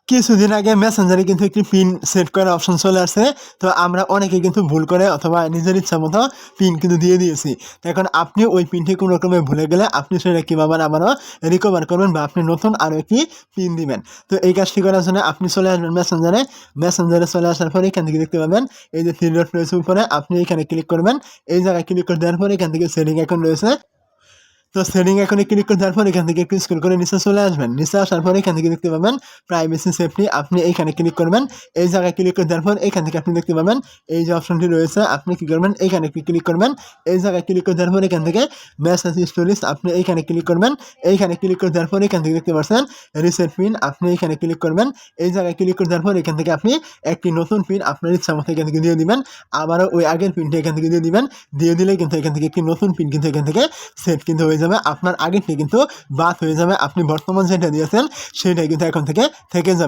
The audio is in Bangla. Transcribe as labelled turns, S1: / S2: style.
S1: কিছুদিন আগে মেসেঞ্জারে কিন্তু একটি পিন সেট করার অপশন চলে আসছে। তো আমরা অনেকে কিন্তু ভুল করে অথবা নিজের ইচ্ছা মতো পিন কিন্তু দিয়ে দিয়েছি। তো এখন আপনি ওই পিনটি কোনো রকমে ভুলে গেলে আপনি সেটা কীভাবে আবারও রিকভার করবেন বা আপনি নতুন আরও একটি পিন দিবেন। তো এই কাজটি করার জন্য আপনি চলে আসবেন মেসেঞ্জারে চলে আসার পরে এখান থেকে দেখতে পাবেন এই যে 3 ডট রয়েছে উপরে, আপনি এখানে ক্লিক করবেন। এই জায়গায় ক্লিক করে দেওয়ার পরে এখান থেকে সেটিং আইকন রয়েছে। তো সেটিং আইকনে ক্লিক করে দেওয়ার পর এখান থেকে একটু স্ক্রল করে নিচে চলে আসবেন। নিচে আসার পরে এখান থেকে দেখতে পাবেন প্রাইভেসি সেফটি, আপনি এইখানে ক্লিক করবেন। এই জায়গায় ক্লিক করে দেওয়ার পর এখান থেকে আপনি দেখতে পাবেন এই যে অপশনটি রয়েছে, আপনি কী করবেন এইখানে একটু ক্লিক করবেন। এই জায়গায় ক্লিক করে দেওয়ার পর এখান থেকে মেসেজ স্টোরেজ, আপনি এইখানে ক্লিক করবেন। এইখানে ক্লিক করে দেওয়ার পর এখান থেকে দেখতে পাচ্ছেন রিসেট পিন, আপনি এইখানে ক্লিক করবেন। এই জায়গায় ক্লিক করে দেওয়ার পর এখান থেকে আপনি একটি নতুন পিন আপনার ইচ্ছা মতো এখান থেকে দিয়ে দিবেন। আবারও ওই আগের পিনটা এখান থেকে দিয়ে দিবেন। দিয়ে দিলেই কিন্তু এখান থেকে একটি নতুন পিন কিন্তু এখান থেকে সেট কিন্তু হয়ে যাবে। আপনার আগেরটি কিন্তু বাদ হয়ে যাবে। আপনি বর্তমান যেটা দিয়েছেন সেটাই কিন্তু এখন থেকে যাবে।